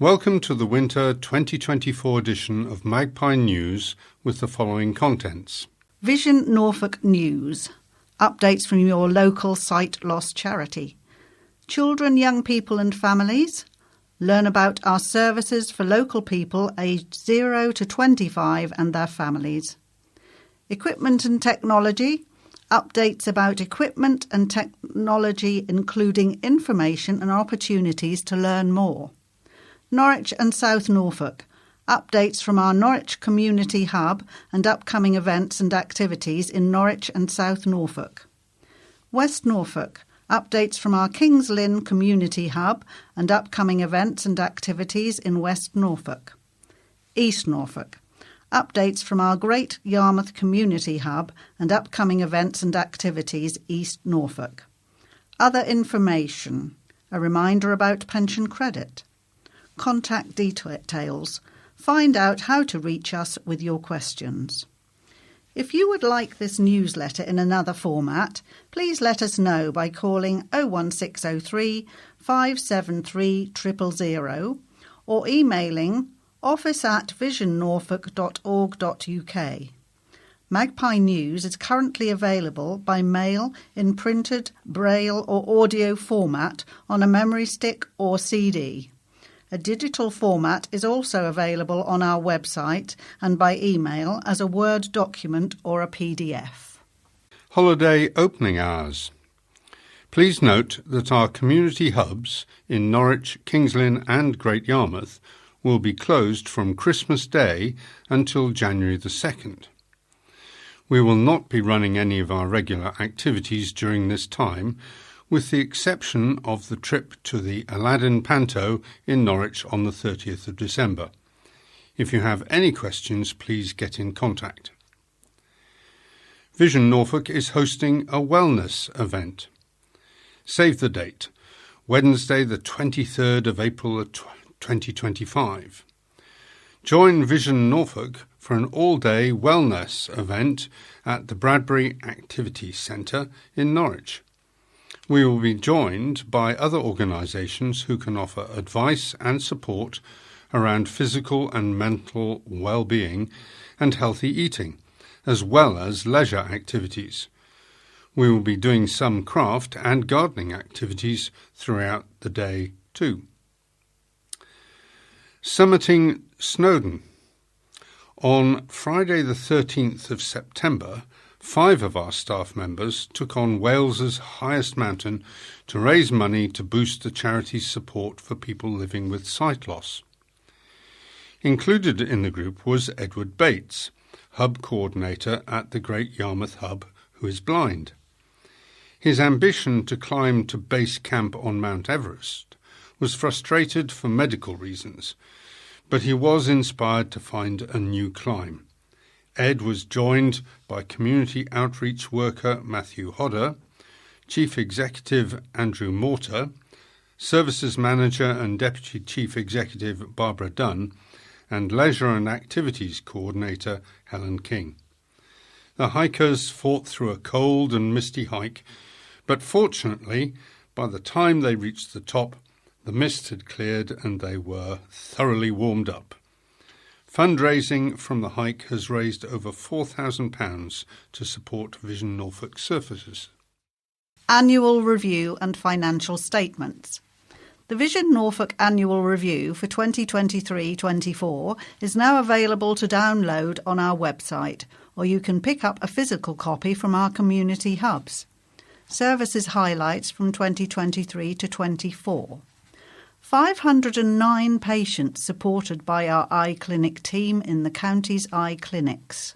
Welcome to the winter 2024 edition of Magpie News with the following contents. Vision Norfolk News. Updates from your local sight loss charity. Children, young people and families. Learn about our services for local people aged 0 to 25 and their families. Equipment and technology. Updates about equipment and technology, including information and opportunities to learn more. Norwich and South Norfolk. Updates from our Norwich Community Hub and upcoming events and activities in Norwich and South Norfolk. West Norfolk. Updates from our Lynn Community Hub and upcoming events and activities in West Norfolk. East Norfolk. Updates from our Great Yarmouth Community Hub and upcoming events and activities East Norfolk. Other information. A reminder about pension credit. Contact details. Find out how to reach us with your questions. If you would like this newsletter in another format, please let us know by calling 01603 573 000 or emailing office@visionnorfolk.org.uk. Magpie News is currently available by mail in printed, braille or audio format on a memory stick or CD. A digital format is also available on our website and by email as a Word document or a PDF. Holiday opening hours. Please note that our community hubs in Norwich, Lynn and Great Yarmouth will be closed from Christmas Day until January the 2nd. We will not be running any of our regular activities during this time, with the exception of the trip to the Aladdin Panto in Norwich on the 30th of December. If you have any questions, please get in contact. Vision Norfolk is hosting a wellness event. Save the date, Wednesday the 23rd of April 2025. Join Vision Norfolk for an all-day wellness event at the Bradbury Activity Centre in Norwich. We will be joined by other organisations who can offer advice and support around physical and mental well-being and healthy eating, as well as leisure activities. We will be doing some craft and gardening activities throughout the day too. Summiting Snowdon. On Friday the 13th of September, 5 of our staff members took on Wales's highest mountain to raise money to boost the charity's support for people living with sight loss. Included in the group was Edward Bates, hub coordinator at the Great Yarmouth Hub, who is blind. His ambition to climb to base camp on Mount Everest was frustrated for medical reasons, but he was inspired to find a new climb. Ed was joined by community outreach worker Matthew Hodder, Chief Executive Andrew Morter, Services Manager and Deputy Chief Executive Barbara Dunn, and Leisure and Activities Coordinator Helen King. The hikers fought through a cold and misty hike, but fortunately, by the time they reached the top, the mist had cleared and they were thoroughly warmed up. Fundraising from the hike has raised over £4,000 to support Vision Norfolk services. Annual Review and Financial Statements. The Vision Norfolk Annual Review for 2023-24 is now available to download on our website, or you can pick up a physical copy from our community hubs. Services highlights from 2023 to 24. 509 patients supported by our eye clinic team in the county's eye clinics.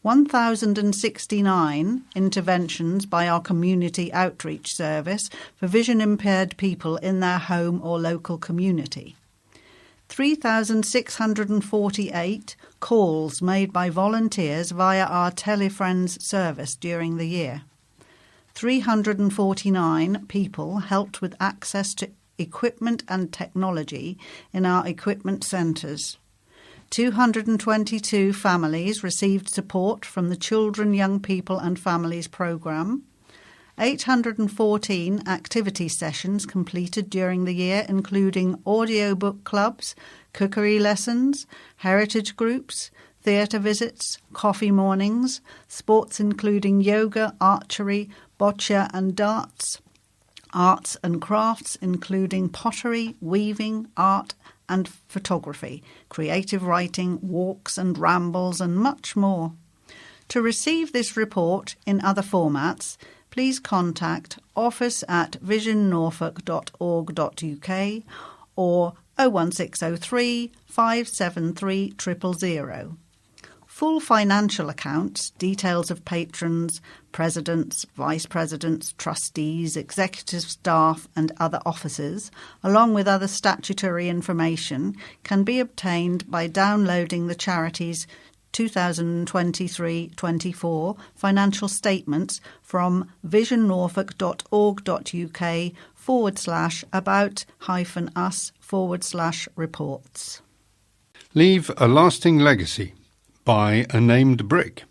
1,069 interventions by our community outreach service for vision-impaired people in their home or local community. 3,648 calls made by volunteers via our Telefriends service during the year. 349 people helped with access to equipment and technology in our equipment centres. 222 families received support from the Children, Young People and Families programme. 814 activity sessions completed during the year, including audiobook clubs, cookery lessons, heritage groups, theatre visits, coffee mornings, sports including yoga, archery, boccia and darts, arts and crafts including pottery, weaving, art and photography, creative writing, walks and rambles and much more. To receive this report in other formats, please contact office@visionnorfolk.org.uk or 01603 573 000. Full financial accounts, details of patrons, presidents, vice presidents, trustees, executive staff and other officers, along with other statutory information, can be obtained by downloading the charity's 2023-24 financial statements from visionnorfolk.org.uk/about-us/reports. Leave a lasting legacy. Buy a named brick.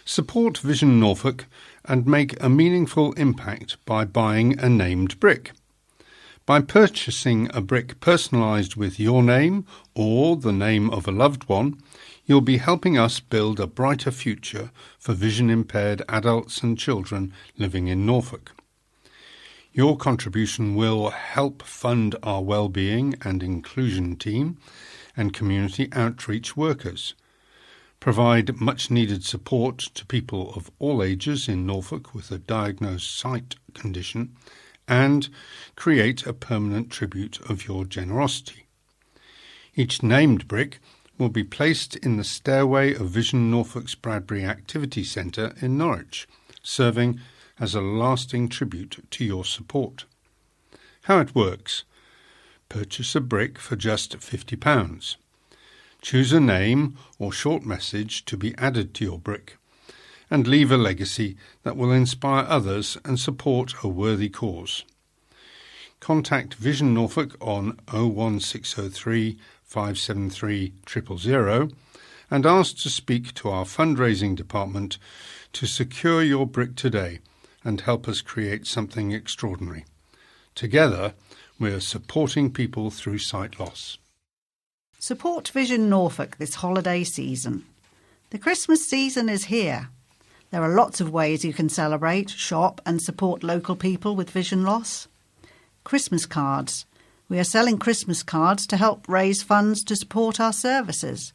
Support Vision Norfolk and make a meaningful impact by buying a named brick. By purchasing a brick personalised with your name or the name of a loved one, you'll be helping us build a brighter future for vision-impaired adults and children living in Norfolk. Your contribution will help fund our well-being and inclusion team and community outreach workers, provide much-needed support to people of all ages in Norfolk with a diagnosed sight condition, and create a permanent tribute of your generosity. Each named brick will be placed in the stairway of Vision Norfolk's Bradbury Activity Centre in Norwich, serving as a lasting tribute to your support. How it works: purchase a brick for just £50. Choose a name or short message to be added to your brick, and leave a legacy that will inspire others and support a worthy cause. Contact Vision Norfolk on 01603 573 000 and ask to speak to our fundraising department to secure your brick today and help us create something extraordinary. Together, we are supporting people through sight loss. Support Vision Norfolk this holiday season. The Christmas season is here. There are lots of ways you can celebrate, shop and support local people with vision loss. Christmas cards. We are selling Christmas cards to help raise funds to support our services.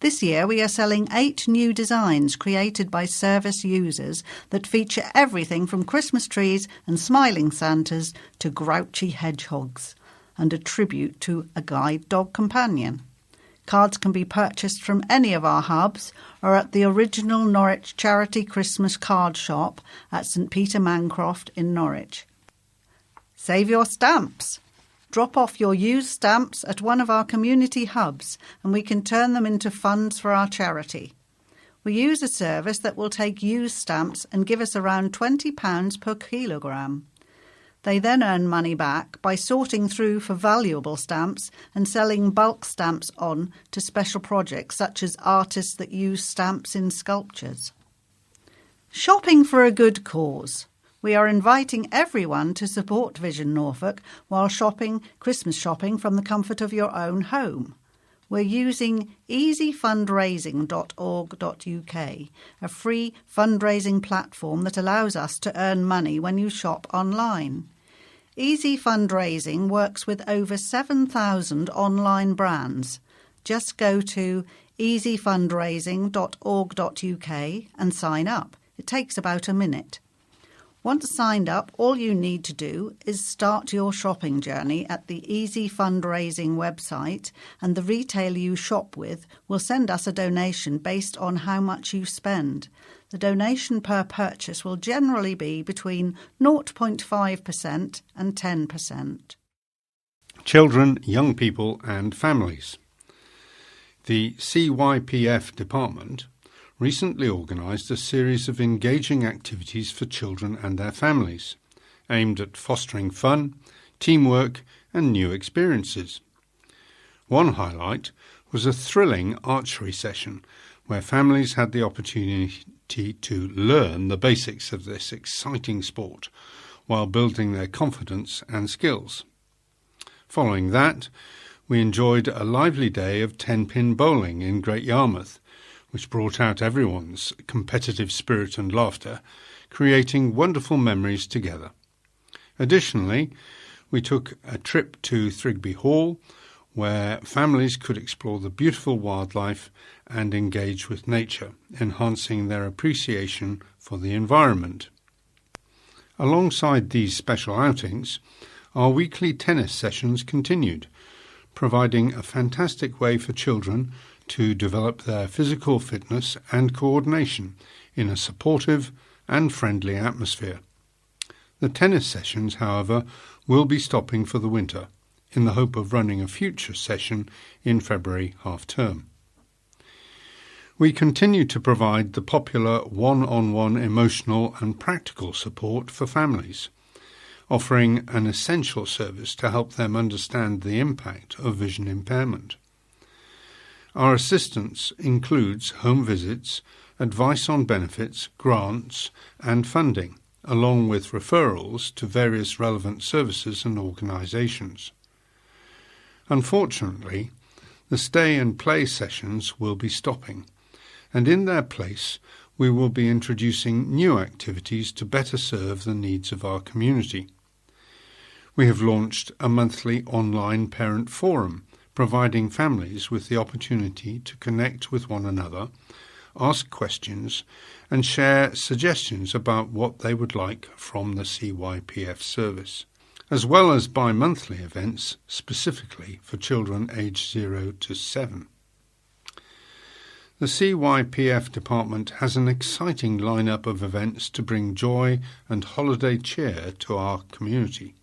This year we are selling 8 new designs created by service users that feature everything from Christmas trees and smiling Santas to grouchy hedgehogs, and a tribute to a guide dog companion. Cards can be purchased from any of our hubs or at the original Norwich Charity Christmas card shop at St Peter Mancroft in Norwich. Save your stamps. Drop off your used stamps at one of our community hubs and we can turn them into funds for our charity. We use a service that will take used stamps and give us around £20 per kilogramme. They then earn money back by sorting through for valuable stamps and selling bulk stamps on to special projects such as artists that use stamps in sculptures. Shopping for a good cause. We are inviting everyone to support Vision Norfolk while Christmas shopping from the comfort of your own home. We're using easyfundraising.org.uk, a free fundraising platform that allows us to earn money when you shop online. Easy Fundraising works with over 7,000 online brands. Just go to easyfundraising.org.uk and sign up. It takes about a minute. Once signed up, all you need to do is start your shopping journey at the Easy Fundraising website, and the retailer you shop with will send us a donation based on how much you spend. The donation per purchase will generally be between 0.5% and 10%. Children, young people and families. The CYPF department recently organised a series of engaging activities for children and their families, aimed at fostering fun, teamwork and new experiences. One highlight was a thrilling archery session where families had the opportunity to learn the basics of this exciting sport while building their confidence and skills. Following that, we enjoyed a lively day of 10-pin bowling in Great Yarmouth, which brought out everyone's competitive spirit and laughter, creating wonderful memories together. Additionally, we took a trip to Thrigby Hall, where families could explore the beautiful wildlife and engage with nature, enhancing their appreciation for the environment. Alongside these special outings, our weekly tennis sessions continued, providing a fantastic way for children to develop their physical fitness and coordination in a supportive and friendly atmosphere. The tennis sessions, however, will be stopping for the winter, in the hope of running a future session in February half-term. We continue to provide the popular one-on-one emotional and practical support for families, offering an essential service to help them understand the impact of vision impairment. Our assistance includes home visits, advice on benefits, grants and funding, along with referrals to various relevant services and organisations. Unfortunately, the stay and play sessions will be stopping, and in their place we will be introducing new activities to better serve the needs of our community. We have launched a monthly online parent forum, providing families with the opportunity to connect with one another, ask questions and share suggestions about what they would like from the CYPF service, as well as bi-monthly events specifically for children aged 0 to 7. The CYPF department has an exciting lineup of events to bring joy and holiday cheer to our community.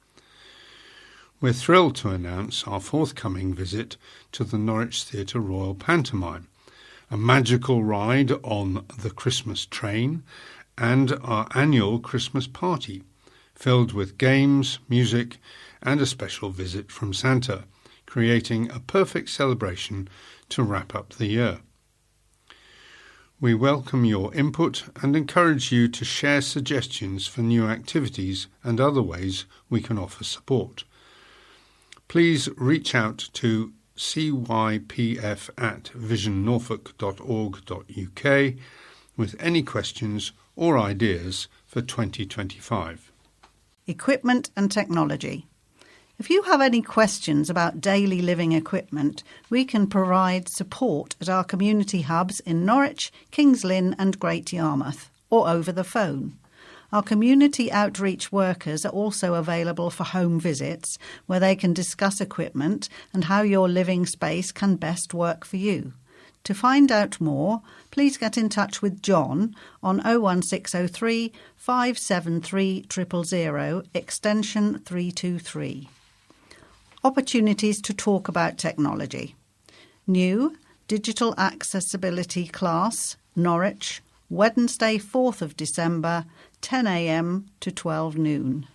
We're thrilled to announce our forthcoming visit to the Norwich Theatre Royal Pantomime, a magical ride on the Christmas train, and our annual Christmas party, filled with games, music, and a special visit from Santa, creating a perfect celebration to wrap up the year. We welcome your input and encourage you to share suggestions for new activities and other ways we can offer support. Please reach out to cypf@visionnorfolk.org.uk with any questions or ideas for 2025. Equipment and technology. If you have any questions about daily living equipment, we can provide support at our community hubs in Norwich, Kings Lynn and Great Yarmouth, or over the phone. Our community outreach workers are also available for home visits, where they can discuss equipment and how your living space can best work for you. To find out more, please get in touch with John on 01603 573 000, extension 323. Opportunities to talk about technology. New Digital Accessibility Class, Norwich, Wednesday 4th of December, 10 a.m. to 12 noon.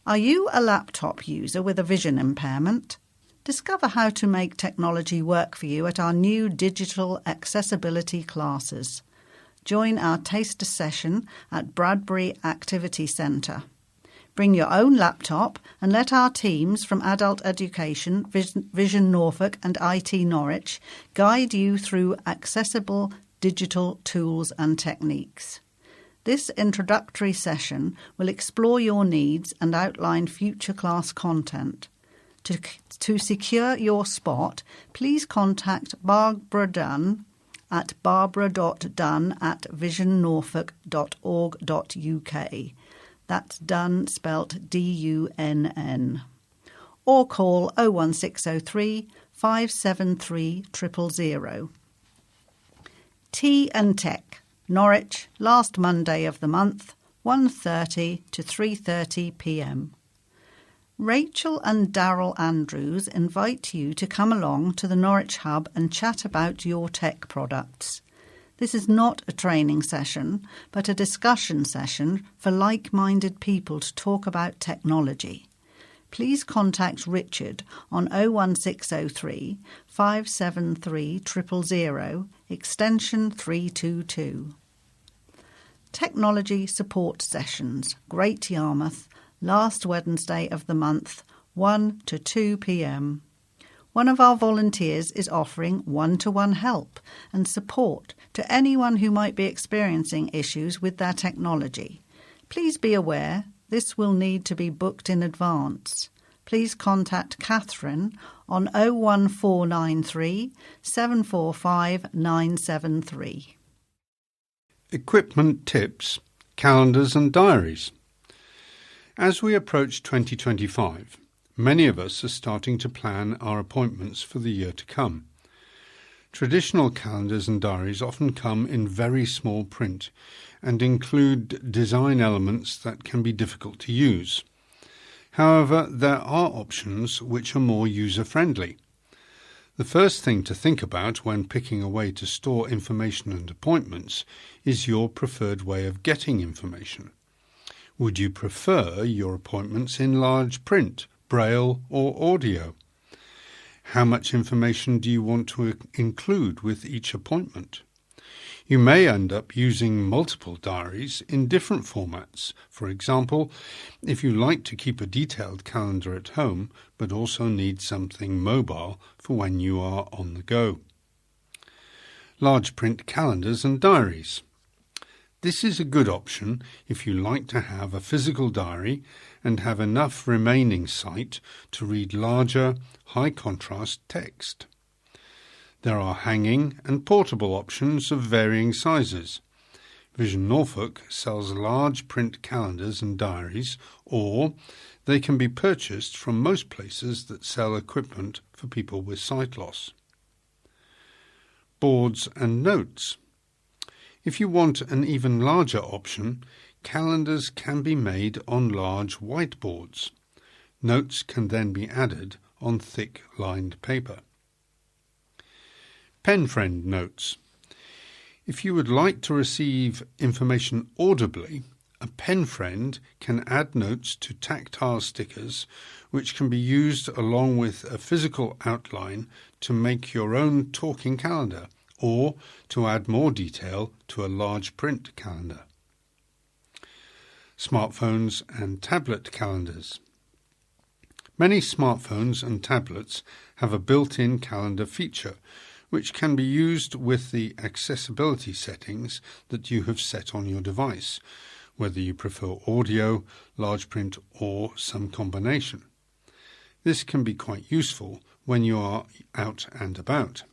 Are you a laptop user with a vision impairment? Discover how to make technology work for you at our new digital accessibility classes. Join our taster session at Bradbury Activity Centre. Bring your own laptop and let our teams from Adult Education, Vision Norfolk and IT Norwich guide you through accessible digital tools and techniques. This introductory session will explore your needs and outline future class content. To secure your spot, please contact Barbara Dunn at barbara.dunn@visionnorfolk.org.uk. That's Dunn spelt DUNN. Or call 01603 573 000. Tea and Tech, Norwich, last Monday of the month, 1:30 to 3:30 p.m. Rachel and Darryl Andrews invite you to come along to the Norwich Hub and chat about your tech products. This is not a training session, but a discussion session for like-minded people to talk about technology. please contact Richard on 01603 573 000, extension 322. Technology Support Sessions, Great Yarmouth, last Wednesday of the month, 1 to 2 p.m. One of our volunteers is offering one-to-one help and support to anyone who might be experiencing issues with their technology. Please be aware this will need to be booked in advance. Please contact Catherine on 01493 745 973. Equipment tips, calendars and diaries. As we approach 2025, many of us are starting to plan our appointments for the year to come. Traditional calendars and diaries often come in very small print and include design elements that can be difficult to use. However, there are options which are more user-friendly. The first thing to think about when picking a way to store information and appointments is your preferred way of getting information. Would you prefer your appointments in large print, braille or audio? How much information do you want to include with each appointment? You may end up using multiple diaries in different formats. For example, if you like to keep a detailed calendar at home but also need something mobile for when you are on the go. Large print calendars and diaries. This is a good option if you like to have a physical diary and have enough remaining sight to read larger, high-contrast text. There are hanging and portable options of varying sizes. Vision Norfolk sells large print calendars and diaries, or they can be purchased from most places that sell equipment for people with sight loss. Boards and notes. If you want an even larger option, calendars can be made on large whiteboards. Notes can then be added on thick lined paper. Pen friend notes. If you would like to receive information audibly, a pen friend can add notes to tactile stickers which can be used along with a physical outline to make your own talking calendar or to add more detail to a large print calendar. Smartphones and tablet calendars. Many smartphones and tablets have a built-in calendar feature which can be used with the accessibility settings that you have set on your device, whether you prefer audio, large print or some combination. This can be quite useful when you are out and about.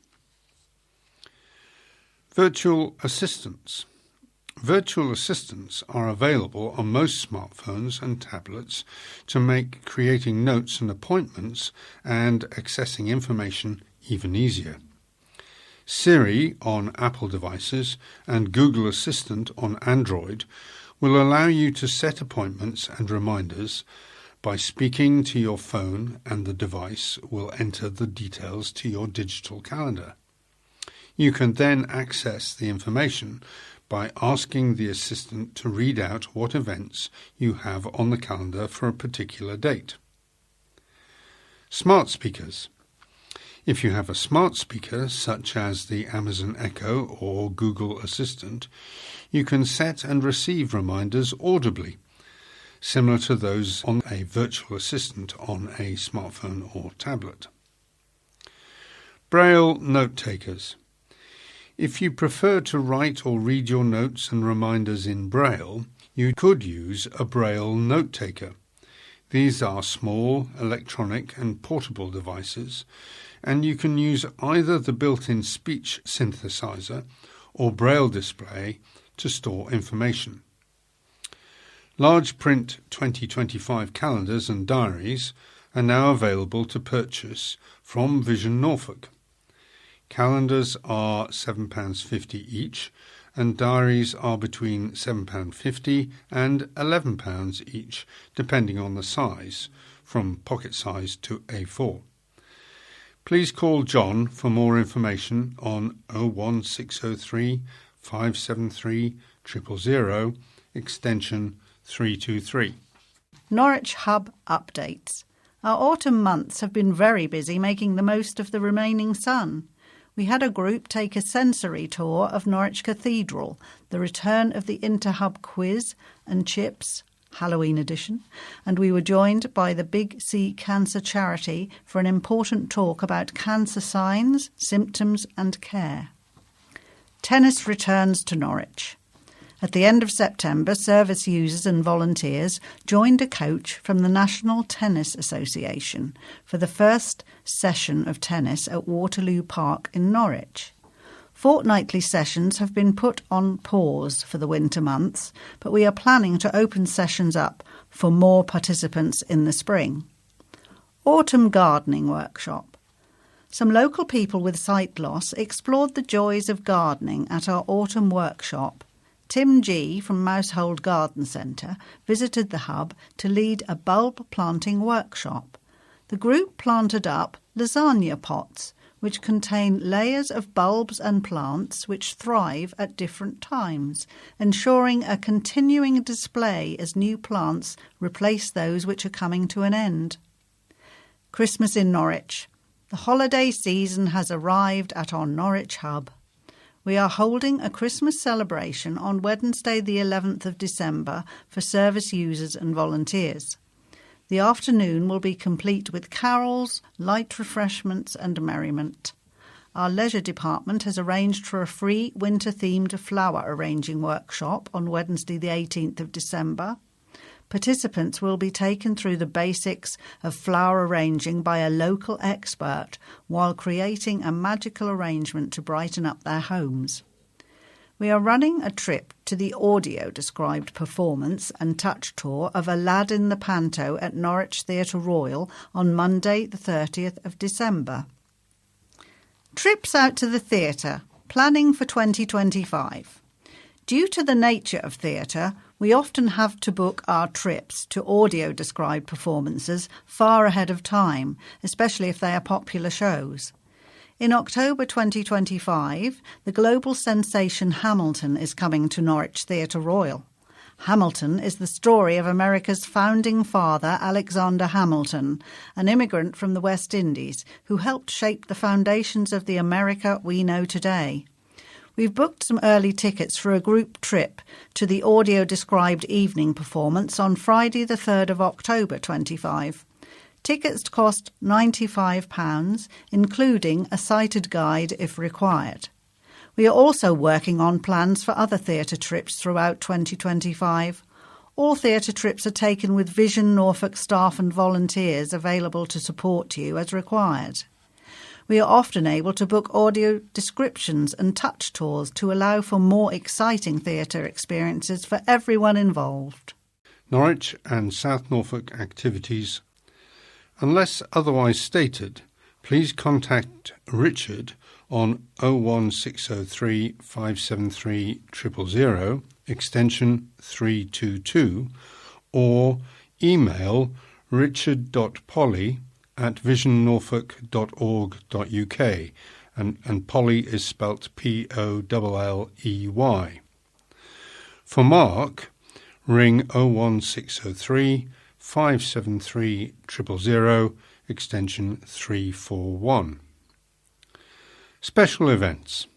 Virtual assistants. Virtual assistants are available on most smartphones and tablets to make creating notes and appointments and accessing information even easier. Siri on Apple devices and Google Assistant on Android will allow you to set appointments and reminders by speaking to your phone, and the device will enter the details to your digital calendar. You can then access the information by asking the assistant to read out what events you have on the calendar for a particular date. Smart speakers. If you have a smart speaker, such as the Amazon Echo or Google Assistant, you can set and receive reminders audibly, similar to those on a virtual assistant on a smartphone or tablet. Braille note takers. If you prefer to write or read your notes and reminders in Braille, you could use a Braille note taker. These are small, electronic and portable devices, and you can use either the built-in speech synthesizer or Braille display to store information. Large print 2025 calendars and diaries are now available to purchase from Vision Norfolk. Calendars are £7.50 each, and diaries are between £7.50 and £11 each, depending on the size, from pocket size to A4. Please call John for more information on 01603 573 000, extension 323. Norwich Hub Updates. Our autumn months have been very busy making the most of the remaining sun. We had a group take a sensory tour of Norwich Cathedral, the return of the Interhub quiz and chips, Halloween edition, and we were joined by the Big C Cancer Charity for an important talk about cancer signs, symptoms and care. Tennis returns to Norwich. At the end of September, service users and volunteers joined a coach from the National Tennis Association for the first session of tennis at Waterloo Park in Norwich. Fortnightly sessions have been put on pause for the winter months, but we are planning to open sessions up for more participants in the spring. Autumn Gardening Workshop. Some local people with sight loss explored the joys of gardening at our autumn workshop. Tim G. from Mousehold Garden Centre visited the hub to lead a bulb planting workshop. The group planted up lasagna pots, which contain layers of bulbs and plants which thrive at different times, ensuring a continuing display as new plants replace those which are coming to an end. Christmas in Norwich. The holiday season has arrived at our Norwich Hub. We are holding a Christmas celebration on Wednesday the 11th of December for service users and volunteers. The afternoon will be complete with carols, light refreshments and merriment. Our leisure department has arranged for a free winter-themed flower arranging workshop on Wednesday the 18th of December. Participants will be taken through the basics of flower arranging by a local expert while creating a magical arrangement to brighten up their homes. We are running a trip to the audio-described performance and touch tour of Aladdin the Panto at Norwich Theatre Royal on Monday the 30th of December. Trips out to the theatre, planning for 2025. Due to the nature of theatre, we often have to book our trips to audio-described performances far ahead of time, especially if they are popular shows. In October 2025, the global sensation Hamilton is coming to Norwich Theatre Royal. Hamilton is the story of America's founding father, Alexander Hamilton, an immigrant from the West Indies who helped shape the foundations of the America we know today. We've booked some early tickets for a group trip to the audio-described evening performance on Friday the 3rd of October 25. Tickets cost £95, including a sighted guide if required. We are also working on plans for other theatre trips throughout 2025. All theatre trips are taken with Vision Norfolk staff and volunteers available to support you as required. We are often able to book audio descriptions and touch tours to allow for more exciting theatre experiences for everyone involved. Norwich and South Norfolk activities. Unless otherwise stated, please contact Richard on 01603 573 000, extension 322, or email richard.polly@visionnorfolk.org.uk, and Polly is spelt Polley. For Mark, ring 01603 573 000, extension 341. Special events.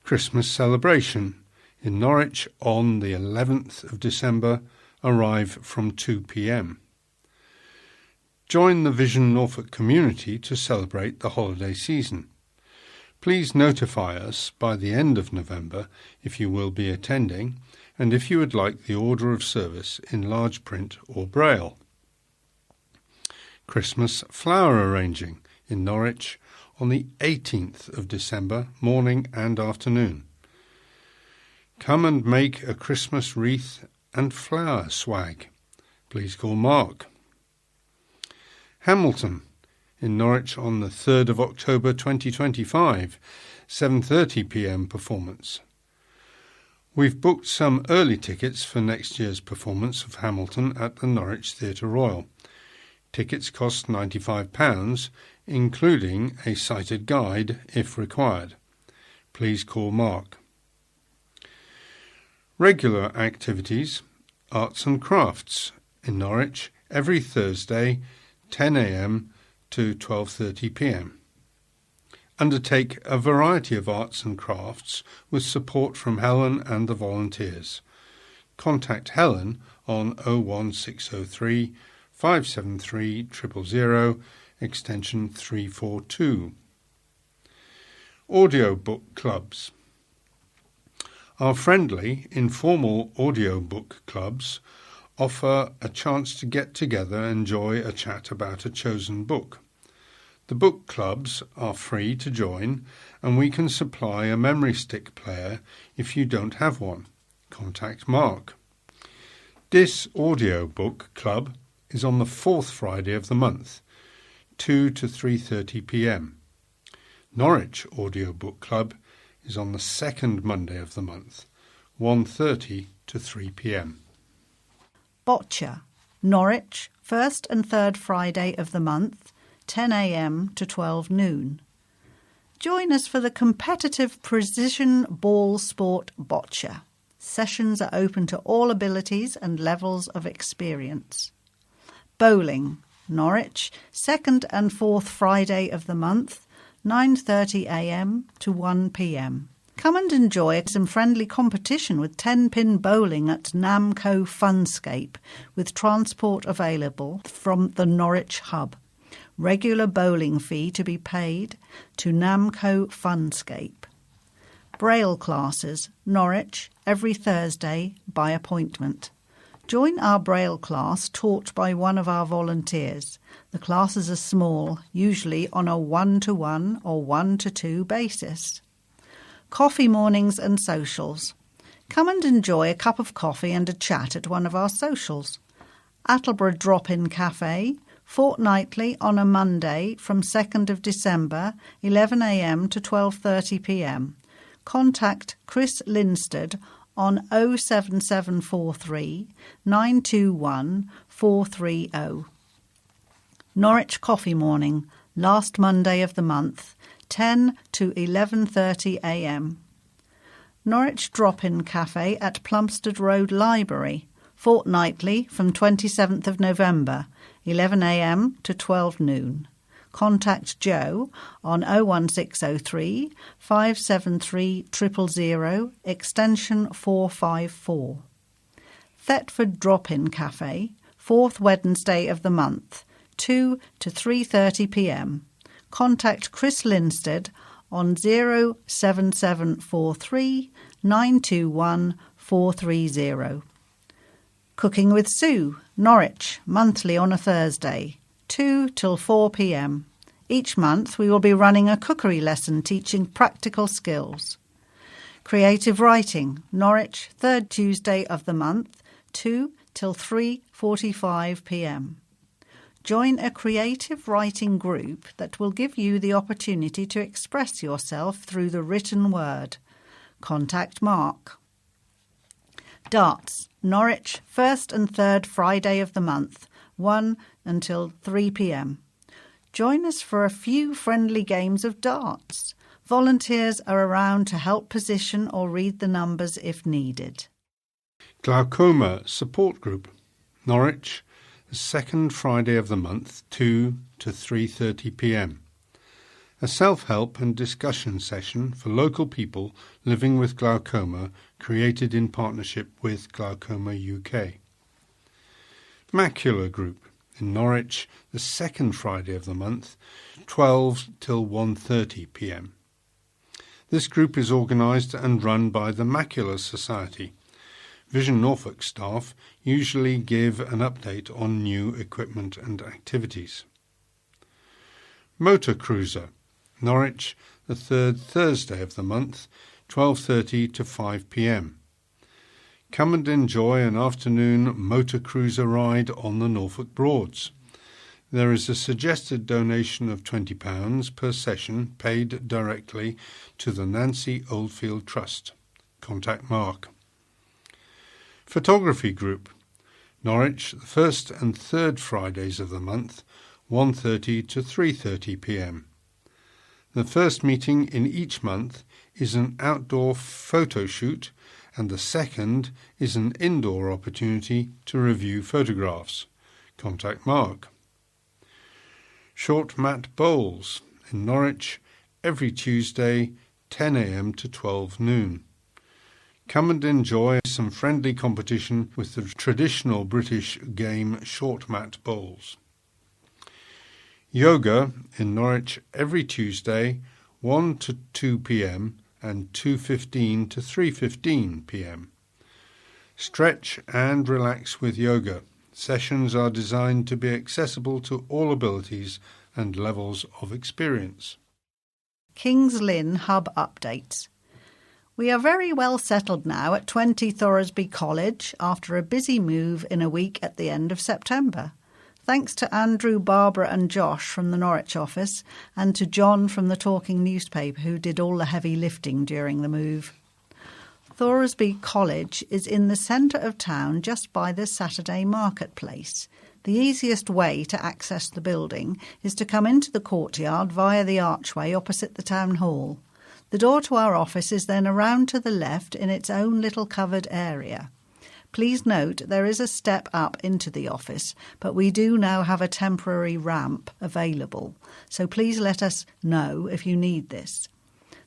Christmas celebration in Norwich on the 11th of December, arrive from 2 p.m. Join the Vision Norfolk community to celebrate the holiday season. Please notify us by the end of November if you will be attending and if you would like the order of service in large print or braille. Christmas flower arranging in Norwich on the 18th of December, morning and afternoon. Come and make a Christmas wreath and flower swag. Please call Mark. Hamilton in Norwich on the 3rd of October 2025, 7:30 p.m. performance. We've booked some early tickets for next year's performance of Hamilton at the Norwich Theatre Royal. Tickets cost £95, including a sighted guide if required. Please call Mark. Regular activities, arts and crafts in Norwich every Thursday, 10 a.m. to 12:30 p.m. Undertake a variety of arts and crafts with support from Helen and the volunteers. Contact Helen on 01603 573 000, extension 342. Audiobook clubs. Our friendly, informal audiobook clubs offer a chance to get together and enjoy a chat about a chosen book. The book clubs are free to join, and we can supply a memory stick player if you don't have one. Contact Mark. This audiobook club is on the fourth Friday of the month, 2 to 3:30 p.m. Norwich Audiobook Club is on the second Monday of the month, 1:30 to 3 p.m. Boccia, Norwich, first and third Friday of the month, 10 a.m. to 12 noon. Join us for the competitive precision ball sport boccia. Sessions are open to all abilities and levels of experience. Bowling, Norwich, second and fourth Friday of the month, 9:30 a.m. to 1 p.m. Come and enjoy some friendly competition with 10-pin bowling at Namco Funscape, with transport available from the Norwich Hub. Regular bowling fee to be paid to Namco Funscape. Braille classes, Norwich, every Thursday by appointment. Join our Braille class taught by one of our volunteers. The classes are small, usually on a 1-to-1 or 1-to-2 basis. Coffee mornings and socials. Come and enjoy a cup of coffee and a chat at one of our socials. Attleborough Drop-In Cafe, fortnightly on a Monday from 2nd of December, 11 a.m. to 12:30 p.m. Contact Chris Linstead on 07743 921 430. Norwich Coffee Morning, last Monday of the month, 10 to 11:30 a.m. Norwich Drop-In Cafe at Plumstead Road Library, fortnightly from 27th of November, 11 a.m. to 12 noon. Contact Joe on 01603 573 000, extension 454. Thetford Drop-In Cafe, fourth Wednesday of the month, 2 to 3:30 p.m. Contact Chris Linstead on 07743 921 430. Cooking with Sue, Norwich, monthly on a Thursday, 2 till 4 p.m. Each month we will be running a cookery lesson teaching practical skills. Creative Writing, Norwich, third Tuesday of the month, 2 till 3:45 p.m. Join a creative writing group that will give you the opportunity to express yourself through the written word. Contact Mark. Darts, Norwich, first and third Friday of the month, 1 until 3 p.m. Join us for a few friendly games of darts. Volunteers are around to help position or read the numbers if needed. Glaucoma Support Group, Norwich, the second Friday of the month, 2 to 3:30 p.m. A self-help and discussion session for local people living with glaucoma, created in partnership with Glaucoma UK. Macular Group in Norwich, the second Friday of the month, 12 till 1:30 p.m. This group is organised and run by the Macular Society. Vision Norfolk staff usually give an update on new equipment and activities. Motor Cruiser, Norwich, the third Thursday of the month, 12:30 to 5 p.m. Come and enjoy an afternoon motor cruiser ride on the Norfolk Broads. There is a suggested donation of £20 per session paid directly to the Nancy Oldfield Trust. Contact Mark. Photography Group, Norwich, the first and third Fridays of the month, 1:30 to 3:30 p.m. The first meeting in each month is an outdoor photo shoot, and the second is an indoor opportunity to review photographs. Contact Mark. Short Mat Bowls in Norwich every Tuesday 10 a.m. to 12 noon. Come and enjoy some friendly competition with the traditional British game Short Mat Bowls. Yoga in Norwich every Tuesday 1 to 2 p.m. and 2:15 to 3:15 p.m. Stretch and relax with yoga. Sessions are designed to be accessible to all abilities and levels of experience. Kings Lynn Hub Updates. We are very well settled now at 20 Thoresby College after a busy move in a week at the end of September. Thanks to Andrew, Barbara and Josh from the Norwich office and to John from the Talking newspaper who did all the heavy lifting during the move. Thoresby College is in the centre of town just by the Saturday marketplace. The easiest way to access the building is to come into the courtyard via the archway opposite the town hall. The door to our office is then around to the left in its own little covered area. Please note there is a step up into the office, but we do now have a temporary ramp available, so please let us know if you need this.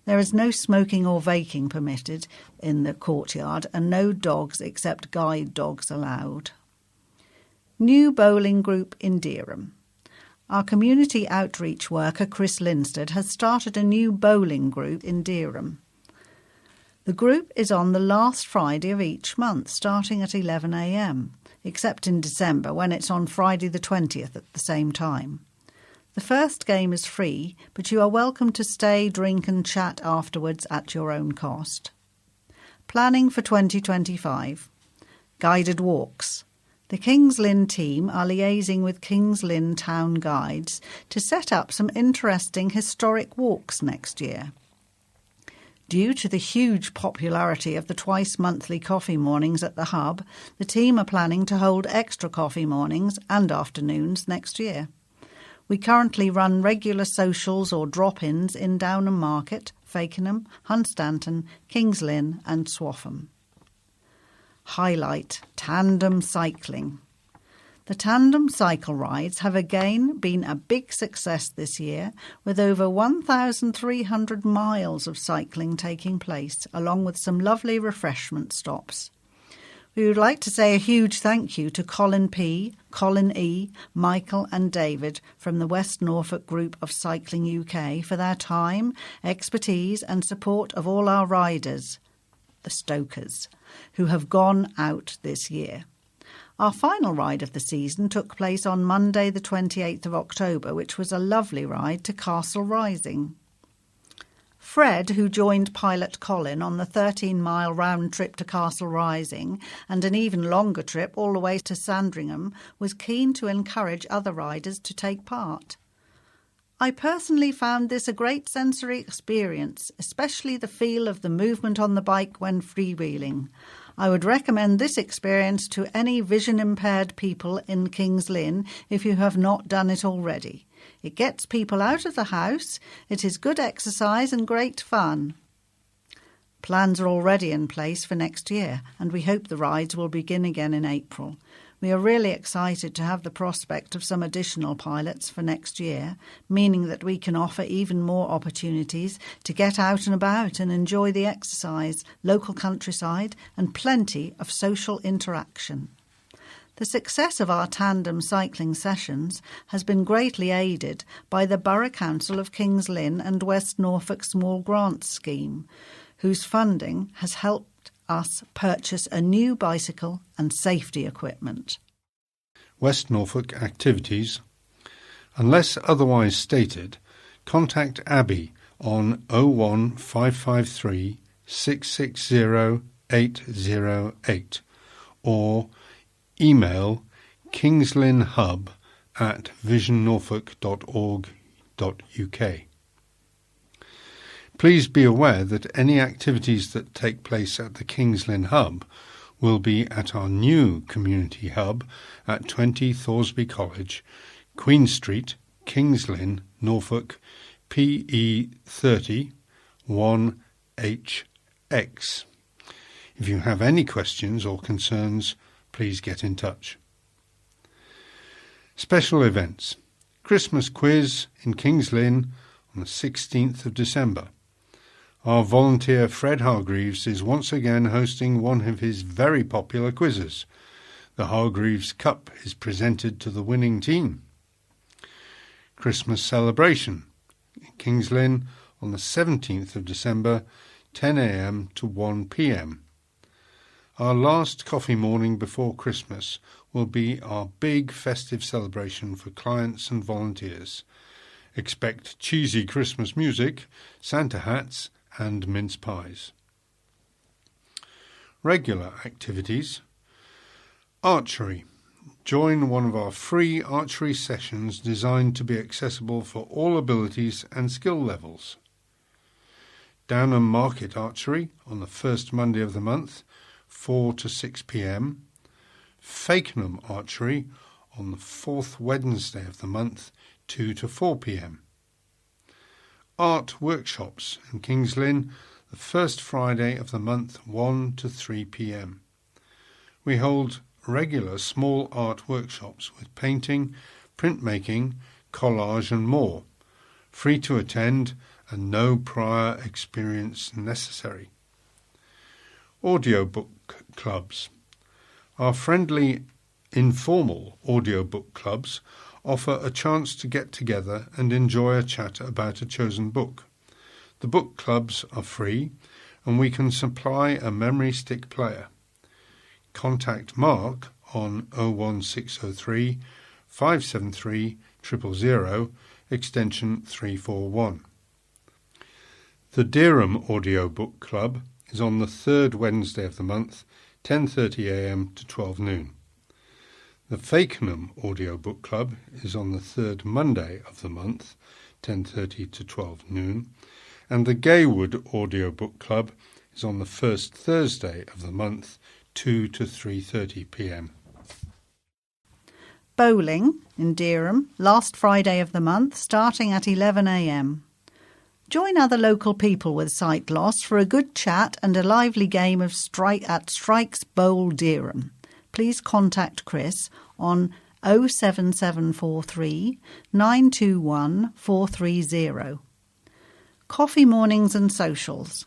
There is no smoking or vaping permitted in the courtyard and no dogs except guide dogs allowed. New bowling group in Dereham. Our community outreach worker Chris Linstead has started a new bowling group in Dereham. The group is on the last Friday of each month, starting at 11 a.m, except in December when it's on Friday the 20th at the same time. The first game is free, but you are welcome to stay, drink and chat afterwards at your own cost. Planning for 2025. Guided walks. The Kings Lynn team are liaising with Kings Lynn town guides to set up some interesting historic walks next year. Due to the huge popularity of the twice-monthly coffee mornings at the Hub, the team are planning to hold extra coffee mornings and afternoons next year. We currently run regular socials or drop-ins in Downham Market, Fakenham, Hunstanton, Kings Lynn and Swaffham. Highlight: tandem cycling. The tandem cycle rides have again been a big success this year, with over 1,300 miles of cycling taking place, along with some lovely refreshment stops. We would like to say a huge thank you to Colin P., Colin E., Michael and David from the West Norfolk Group of Cycling UK for their time, expertise and support of all our riders, the Stokers, who have gone out this year. Our final ride of the season took place on Monday the 28th of October, which was a lovely ride to Castle Rising. Fred, who joined pilot Colin on the 13-mile round trip to Castle Rising and an even longer trip all the way to Sandringham, was keen to encourage other riders to take part. I personally found this a great sensory experience, especially the feel of the movement on the bike when freewheeling. I would recommend this experience to any vision-impaired people in Kings Lynn if you have not done it already. It gets people out of the house, it is good exercise and great fun. Plans are already in place for next year, and we hope the rides will begin again in April. We are really excited to have the prospect of some additional pilots for next year, meaning that we can offer even more opportunities to get out and about and enjoy the exercise, local countryside and plenty of social interaction. The success of our tandem cycling sessions has been greatly aided by the Borough Council of Kings Lynn and West Norfolk Small Grants Scheme, whose funding has helped us purchase a new bicycle and safety equipment. West Norfolk activities. Unless otherwise stated, contact Abby on 01553 660 808 or email kingslynnhub@visionnorfolk.org.uk. Please be aware that any activities that take place at the Kings Lynn Hub will be at our new community hub at 20 Thoresby College, Queen Street, Kings Lynn, Norfolk, PE 30 1HX. If you have any questions or concerns, please get in touch. Special events. Christmas quiz in King's Lynn on the 16th of December. Our volunteer Fred Hargreaves is once again hosting one of his very popular quizzes. The Hargreaves Cup is presented to the winning team. Christmas celebration in King's Lynn on the 17th of December, 10 a.m. to 1 p.m. Our last coffee morning before Christmas will be our big festive celebration for clients and volunteers. Expect cheesy Christmas music, Santa hats and mince pies. Regular activities. Archery. Join one of our free archery sessions designed to be accessible for all abilities and skill levels. Downham Market Archery on the first Monday of the month, 4 to 6 p.m. Fakenham Archery on the fourth Wednesday of the month, 2 to 4 p.m. Art workshops in King's Lynn, the first Friday of the month, 1 to 3 p.m. We hold regular small art workshops with painting, printmaking, collage and more. Free to attend and no prior experience necessary. Audiobook clubs. Our friendly, informal audiobook clubs offer a chance to get together and enjoy a chat about a chosen book. The book clubs are free and we can supply a memory stick player. Contact Mark on 01603 573 000, extension 341. The Dereham Audiobook Club is on the third Wednesday of the month, 10:30 a.m. to 12 noon. The Fakenham Audiobook Club is on the third Monday of the month, 10:30 to 12 noon, and the Gaywood Audiobook Club is on the first Thursday of the month, 2 to 3:30 p.m. Bowling in Dereham, last Friday of the month, starting at 11 a.m. Join other local people with sight loss for a good chat and a lively game of Strikes Bowl Dereham. Please contact Chris on 07743 921 430. Coffee mornings and socials.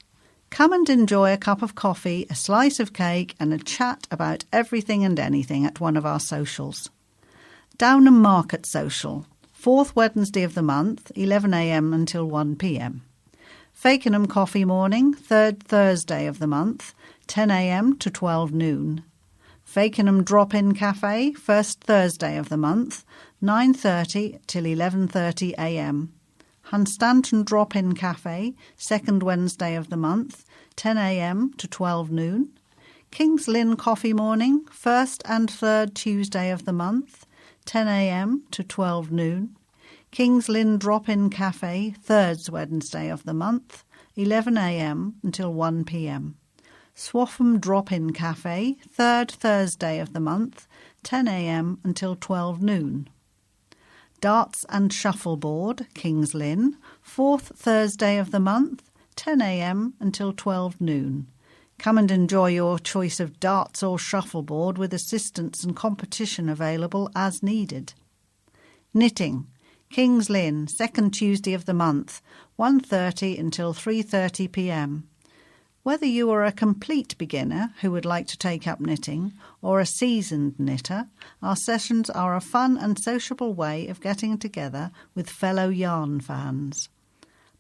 Come and enjoy a cup of coffee, a slice of cake and a chat about everything and anything at one of our socials. Downham Market Social, fourth Wednesday of the month, 11 a.m. until 1 p.m. Fakenham Coffee Morning, third Thursday of the month, 10 a.m. to 12 noon. Fakenham Drop-In Cafe, first Thursday of the month, 9:30 till 11:30 a.m. Hunstanton Drop-In Cafe, second Wednesday of the month, 10 a.m. to 12 noon. King's Lynn Coffee Morning, first and third Tuesday of the month, 10 a.m. to 12 noon. King's Lynn Drop-In Cafe, third Wednesday of the month, 11 a.m. until 1 p.m. Swaffham Drop-In Cafe, third Thursday of the month, 10 a.m. until 12 noon. Darts and Shuffleboard, King's Lynn, fourth Thursday of the month, 10 a.m. until 12 noon. Come and enjoy your choice of darts or shuffleboard with assistance and competition available as needed. Knitting, King's Lynn, second Tuesday of the month, 1:30 until 3:30 p.m. Whether you are a complete beginner who would like to take up knitting or a seasoned knitter, our sessions are a fun and sociable way of getting together with fellow yarn fans.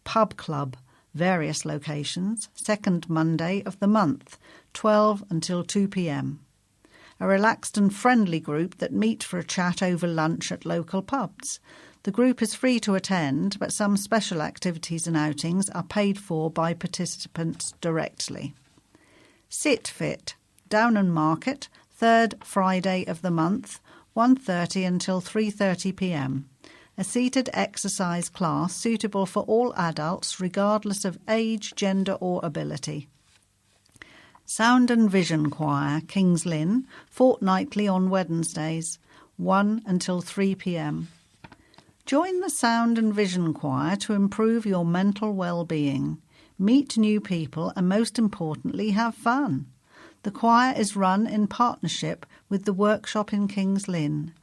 Pub Club, various locations, second Monday of the month, 12 until 2 p.m. A relaxed and friendly group that meet for a chat over lunch at local pubs. The group is free to attend, but some special activities and outings are paid for by participants directly. Sit Fit, Downham Market, third Friday of the month, 1:30 until 3:30 p.m. A seated exercise class suitable for all adults regardless of age, gender or ability. Sound and Vision Choir, King's Lynn, fortnightly on Wednesdays, 1 until 3 p.m. Join the Sound and Vision Choir to improve your mental well-being, meet new people and most importantly have fun. The choir is run in partnership with the workshop in King's Lynn.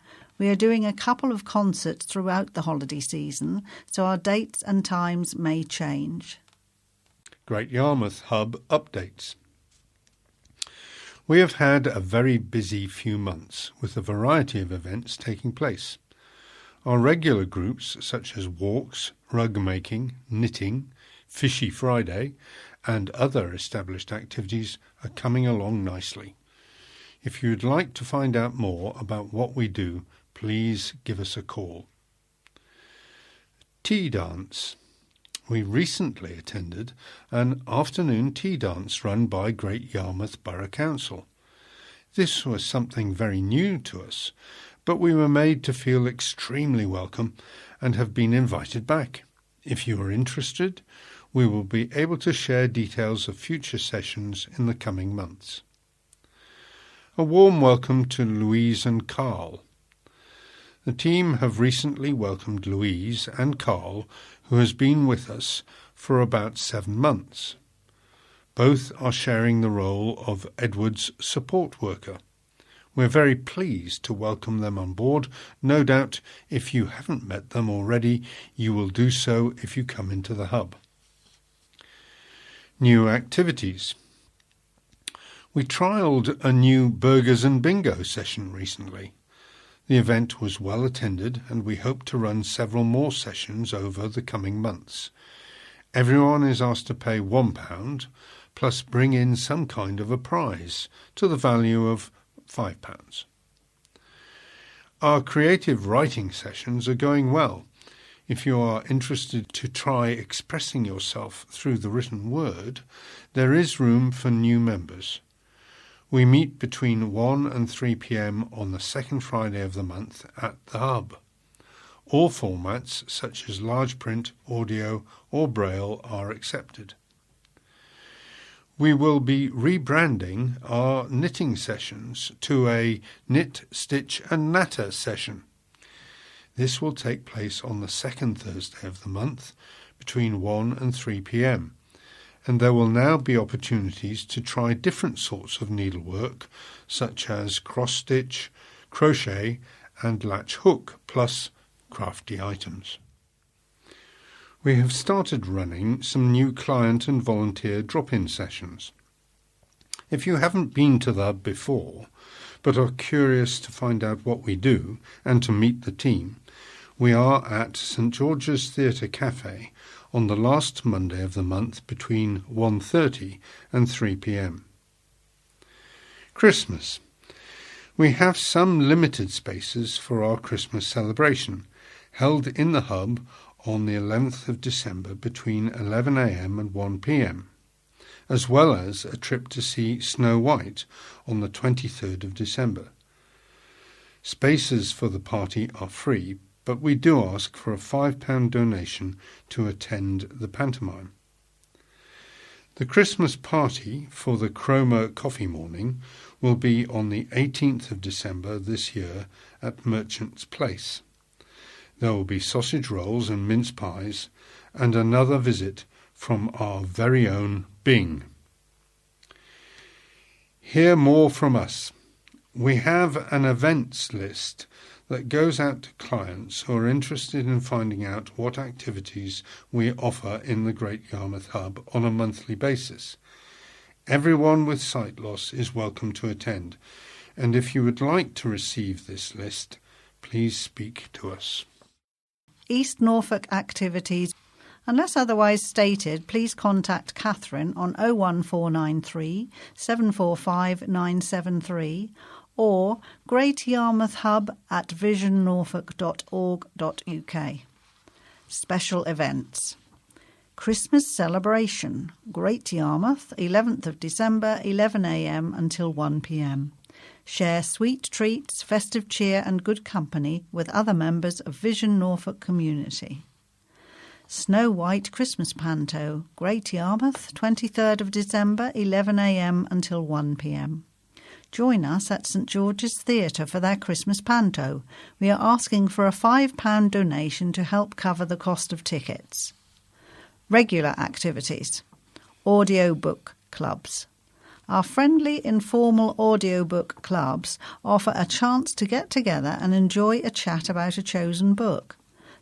We are doing a couple of concerts throughout the holiday season, so our dates and times may change. Great Yarmouth Hub Updates. We have had a very busy few months with a variety of events taking place. Our regular groups such as walks, rug making, knitting, Fishy Friday and other established activities are coming along nicely. If you'd like to find out more about what we do, please give us a call. Tea dance. We recently attended an afternoon tea dance run by Great Yarmouth Borough Council. This was something very new to us, but we were made to feel extremely welcome and have been invited back. If you are interested, we will be able to share details of future sessions in the coming months. A warm welcome to Louise and Carl. The team have recently welcomed Louise and Carl, who has been with us for about 7 months. Both are sharing the role of Edward's support worker. We're very pleased to welcome them on board. No doubt, if you haven't met them already, you will do so if you come into the hub. New activities. We trialled a new burgers and bingo session recently. The event was well attended and we hope to run several more sessions over the coming months. Everyone is asked to pay £1 plus bring in some kind of a prize to the value of £5. Our creative writing sessions are going well. If you are interested to try expressing yourself through the written word, there is room for new members. We meet between 1 and 3 p.m. on the second Friday of the month at the Hub. All formats, such as large print, audio or braille, are accepted. We will be rebranding our knitting sessions to a Knit, Stitch and Natter session. This will take place on the second Thursday of the month between 1 and 3 p.m. and there will now be opportunities to try different sorts of needlework such as cross-stitch, crochet and latch hook, plus crafty items. We have started running some new client and volunteer drop-in sessions. If you haven't been to the hub before, but are curious to find out what we do and to meet the team, we are at St George's Theatre Cafe on the last Monday of the month between 1:30 and 3 p.m. Christmas. We have some limited spaces for our Christmas celebration, held in the hub on the 11th of December between 11 a.m. and 1 p.m, as well as a trip to see Snow White on the 23rd of December. Spaces for the party are free, but we do ask for a £5 donation to attend the pantomime. The Christmas party for the Cromer Coffee Morning will be on the 18th of December this year at Merchant's Place. There will be sausage rolls and mince pies and another visit from our very own Bing. Hear more from us. We have an events list that goes out to clients who are interested in finding out what activities we offer in the Great Yarmouth Hub on a monthly basis. Everyone with sight loss is welcome to attend, and if you would like to receive this list, please speak to us. East Norfolk activities. Unless otherwise stated, please contact Catherine on 01493 745 973 or Great Yarmouth Hub at visionnorfolk.org.uk. Special events. Christmas celebration. Great Yarmouth, 11th of December, 11 a.m. until 1 p.m. Share sweet treats, festive cheer and good company with other members of Vision Norfolk community. Snow White Christmas Panto, Great Yarmouth, 23rd of December, 11 a.m. until 1 p.m. Join us at St George's Theatre for their Christmas Panto. We are asking for a £5 donation to help cover the cost of tickets. Regular activities. Audio book clubs. Our friendly, informal audiobook clubs offer a chance to get together and enjoy a chat about a chosen book.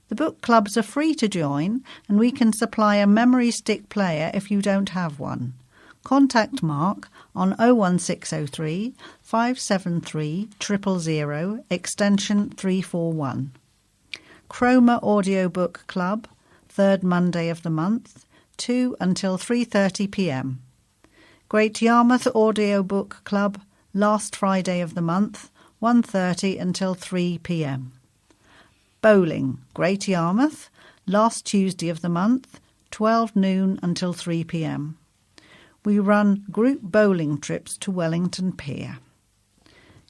The book clubs are free to join, and we can supply a memory stick player if you don't have one. Contact Mark on 01603 573 000 extension 341. Chroma Audiobook Club, third Monday of the month, 2 until 3:30 p.m. Great Yarmouth Audiobook Club, last Friday of the month, 1:30 until 3 p.m. Bowling, Great Yarmouth, last Tuesday of the month, 12 noon until 3 p.m. We run group bowling trips to Wellington Pier.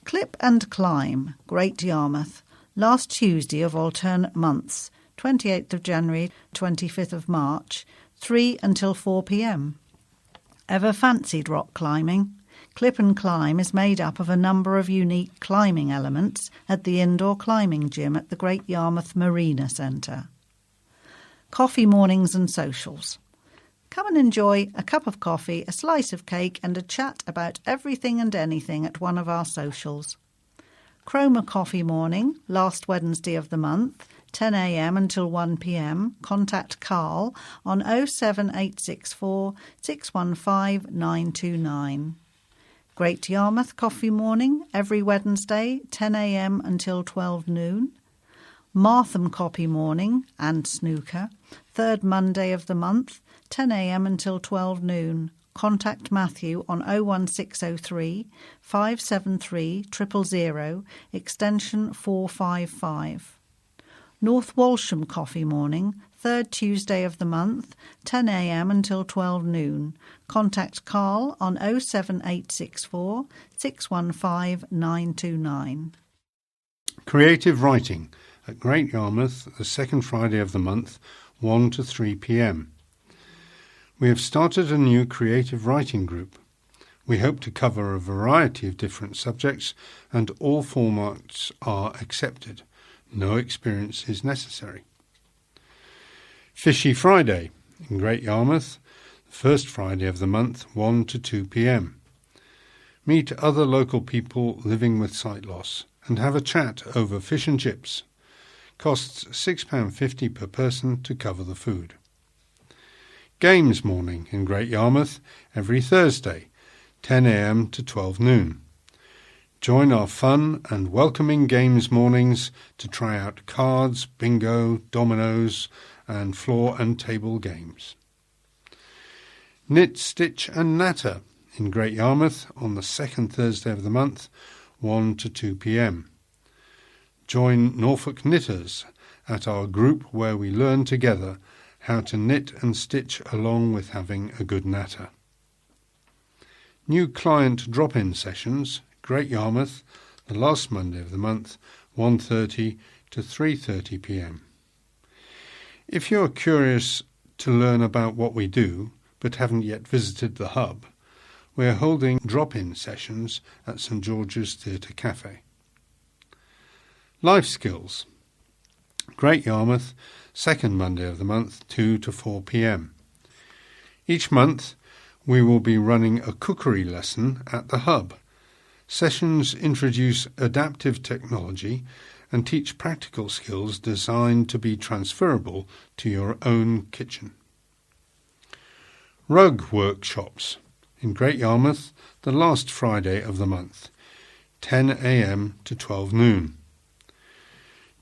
Clip and Climb, Great Yarmouth, last Tuesday of alternate months, 28th of January, 25th of March, 3 until 4 p.m. Ever fancied rock climbing? Clip and Climb is made up of a number of unique climbing elements at the indoor climbing gym at the Great Yarmouth Marina Centre. Coffee mornings and socials. Come and enjoy a cup of coffee, a slice of cake and a chat about everything and anything at one of our socials. Chroma Coffee Morning, last Wednesday of the month, 10 a.m. until 1 p.m. Contact Carl on 07864 615 929. Great Yarmouth Coffee Morning, every Wednesday, 10 a.m. until 12 noon. Martham Coffee Morning and Snooker, third Monday of the month, 10 a.m. until 12 noon. Contact Matthew on 01603 573 000 extension 455. North Walsham Coffee Morning, third Tuesday of the month, 10 a.m. until 12 noon. Contact Carl on 07864 615 929. Creative Writing at Great Yarmouth, the second Friday of the month, 1 to 3 p.m. We have started a new creative writing group. We hope to cover a variety of different subjects, and all formats are accepted. No experience is necessary. Fishy Friday in Great Yarmouth, the first Friday of the month, 1 to 2 p.m. Meet other local people living with sight loss and have a chat over fish and chips. Costs £6.50 per person to cover the food. Games Morning in Great Yarmouth, every Thursday, 10 a.m. to 12 noon. Join our fun and welcoming games mornings to try out cards, bingo, dominoes, and floor and table games. Knit, Stitch and Natter in Great Yarmouth on the second Thursday of the month, 1 to 2 p.m. Join Norfolk knitters at our group where we learn together how to knit and stitch along with having a good natter. New client drop-in sessions, Great Yarmouth, the last Monday of the month, 1:30 to 3:30 p.m. If you are curious to learn about what we do but haven't yet visited the hub, we are holding drop-in sessions at St George's Theatre Cafe. Life Skills, Great Yarmouth, second Monday of the month, 2 to 4 p.m. Each month we will be running a cookery lesson at the hub. Sessions introduce adaptive technology and teach practical skills designed to be transferable to your own kitchen. Rug workshops in Great Yarmouth, the last Friday of the month, 10 a.m. to 12 noon.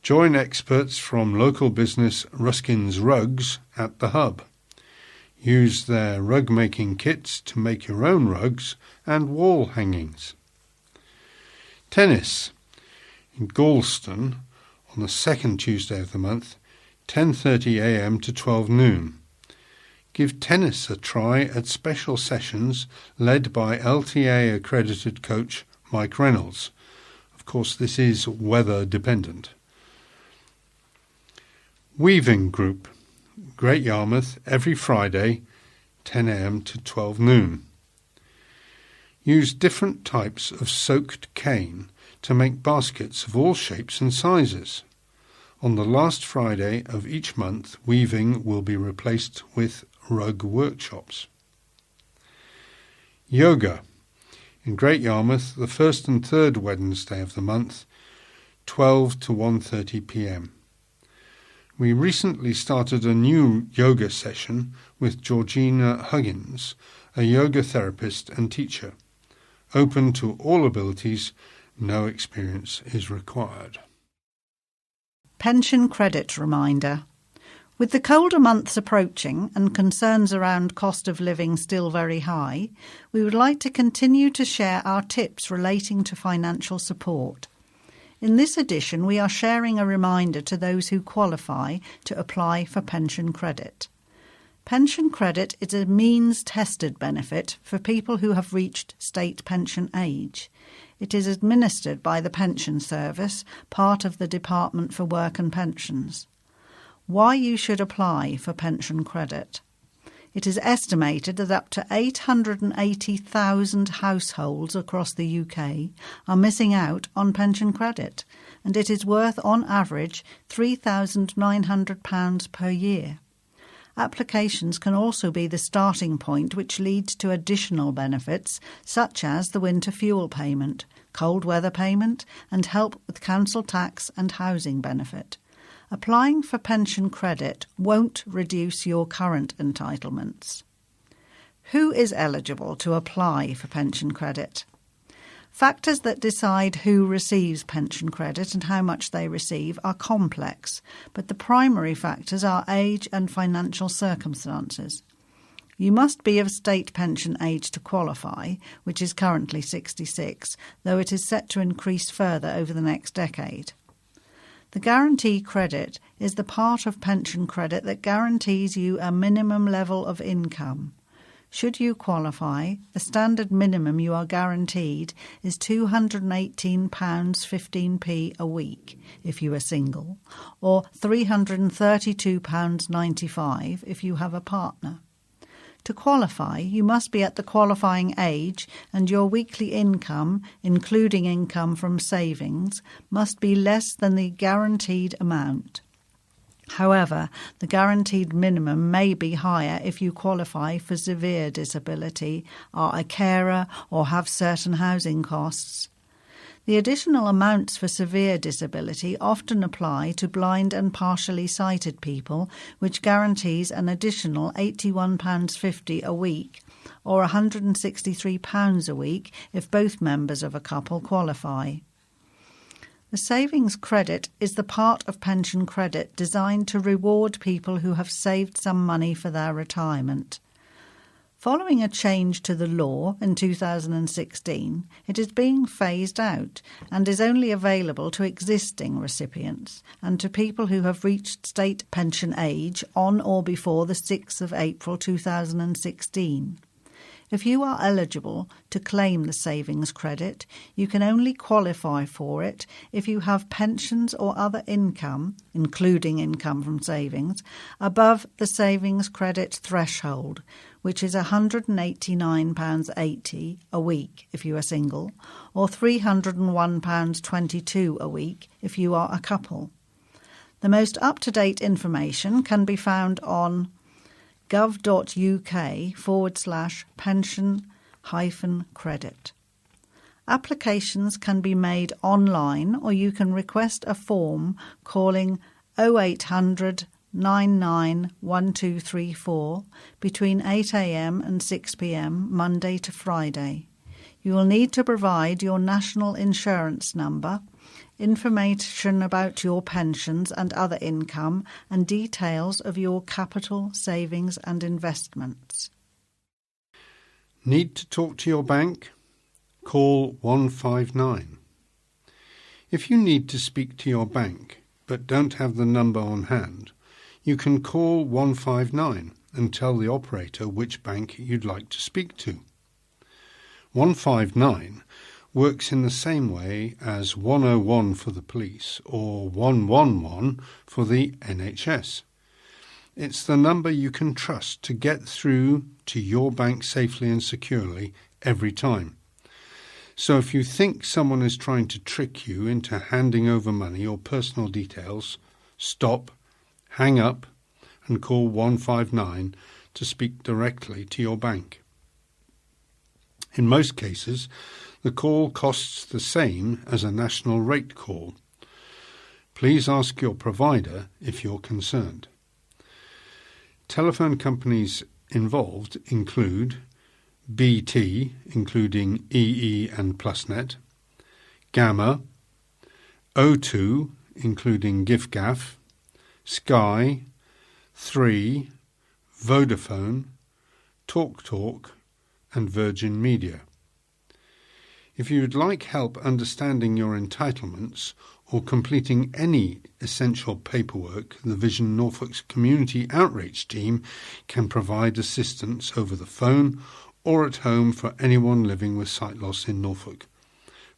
Join experts from local business Ruskin's Rugs at the hub. Use their rug-making kits to make your own rugs and wall hangings. Tennis in Galston on the second Tuesday of the month, 10:30 a.m. to 12 noon. Give tennis a try at special sessions led by LTA-accredited coach Mike Reynolds. Of course, this is weather dependent. Weaving Group, Great Yarmouth, every Friday, 10 a.m. to 12 noon. Use different types of soaked cane to make baskets of all shapes and sizes. On the last Friday of each month, weaving will be replaced with rug workshops. Yoga, In Great Yarmouth, the first and third Wednesday of the month, 12 to 1:30 p.m. We recently started a new yoga session with Georgina Huggins, a yoga therapist and teacher. Open to all abilities, no experience is required. Pension credit reminder. With the colder months approaching and concerns around cost of living still very high, we would like to continue to share our tips relating to financial support. In this edition, we are sharing a reminder to those who qualify to apply for pension credit. Pension credit is a means-tested benefit for people who have reached state pension age. It is administered by the Pension Service, part of the Department for Work and Pensions. Why you should apply for pension credit. It is estimated that up to 880,000 households across the UK are missing out on pension credit, and it is worth on average £3,900 per year. Applications can also be the starting point which leads to additional benefits such as the winter fuel payment, cold weather payment and help with council tax and housing benefit. Applying for pension credit won't reduce your current entitlements. Who is eligible to apply for pension credit? Factors that decide who receives pension credit and how much they receive are complex, but the primary factors are age and financial circumstances. You must be of state pension age to qualify, which is currently 66, though it is set to increase further over the next decade. The guarantee credit is the part of pension credit that guarantees you a minimum level of income. Should you qualify, the standard minimum you are guaranteed is £218.15p a week if you are single, or £332.95 if you have a partner. To qualify, you must be at the qualifying age and your weekly income, including income from savings, must be less than the guaranteed amount. However, the guaranteed minimum may be higher if you qualify for severe disability, are a carer or have certain housing costs. The additional amounts for severe disability often apply to blind and partially sighted people, which guarantees an additional £81.50 a week or £163 a week if both members of a couple qualify. The savings credit is the part of pension credit designed to reward people who have saved some money for their retirement. Following a change to the law in 2016, it is being phased out and is only available to existing recipients and to people who have reached state pension age on or before the 6th of April 2016. If you are eligible to claim the savings credit, you can only qualify for it if you have pensions or other income, including income from savings, above the savings credit threshold, which is £189.80 a week if you are single, or £301.22 a week if you are a couple. The most up-to-date information can be found on gov.uk/pension-credit. Applications can be made online or you can request a form calling 0800 99 1234 between 8 a.m. and 6 p.m. Monday to Friday. You will need to provide your national insurance number, information about your pensions and other income, and details of your capital, savings and investments. Need to talk to your bank? Call 159. If you need to speak to your bank but don't have the number on hand, you can call 159 and tell the operator which bank you'd like to speak to. 159 works in the same way as 101 for the police or 111 for the NHS. It's the number you can trust to get through to your bank safely and securely every time. So if you think someone is trying to trick you into handing over money or personal details, stop, hang up and call 159 to speak directly to your bank. In most cases, the call costs the same as a national rate call. Please ask your provider if you're concerned. Telephone companies involved include BT, including EE and PlusNet, Gamma, O2, including GIFGAF, Sky, 3, Vodafone, TalkTalk, and Virgin Media. If you would like help understanding your entitlements or completing any essential paperwork, the Vision Norfolk's Community Outreach Team can provide assistance over the phone or at home for anyone living with sight loss in Norfolk.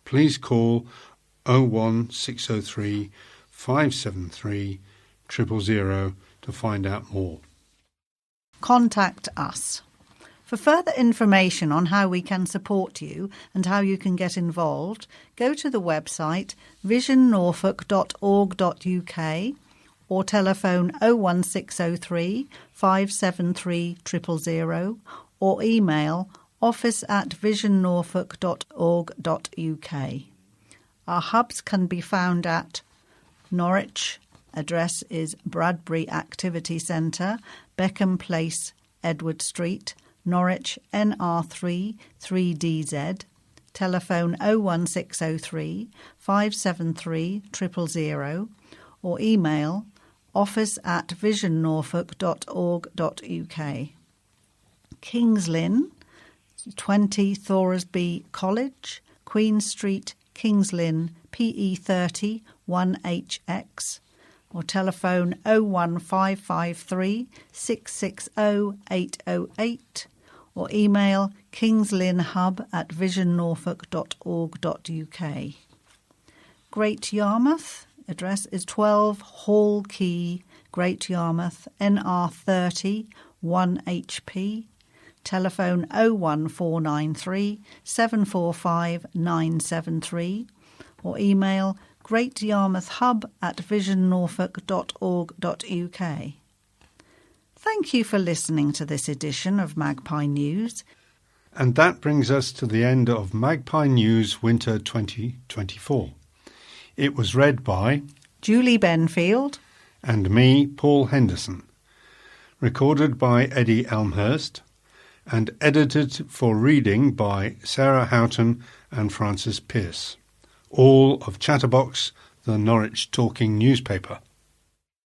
Please call 01603 573 000 to find out more. Contact us. For further information on how we can support you and how you can get involved, go to the website visionnorfolk.org.uk or telephone 01603 573 000 or email office@visionnorfolk.org.uk. Our hubs can be found at Norwich, address is Bradbury Activity Centre, Beckham Place, Edward Street, Norwich, NR3 3DZ, telephone 01603 573 000 or email office@visionnorfolk.org.uk. Kings Lynn, 20 Thoresby College, Queen Street, Kings Lynn, PE30 1HX, or telephone 01553 660 808, or email kingslynhub@visionnorfolk.org.uk. Great Yarmouth, address is 12 Hall Quay, Great Yarmouth, NR30 1HP, telephone 01493 745 973, or email greatyarmouthhub@visionnorfolk.org.uk. Thank you for listening to this edition of Magpie News. And that brings us to the end of Magpie News Winter 2024. It was read by Julie Benfield and me, Paul Henderson. Recorded by Eddie Elmhurst and edited for reading by Sarah Houghton and Francis Pearce, all of Chatterbox, the Norwich Talking newspaper.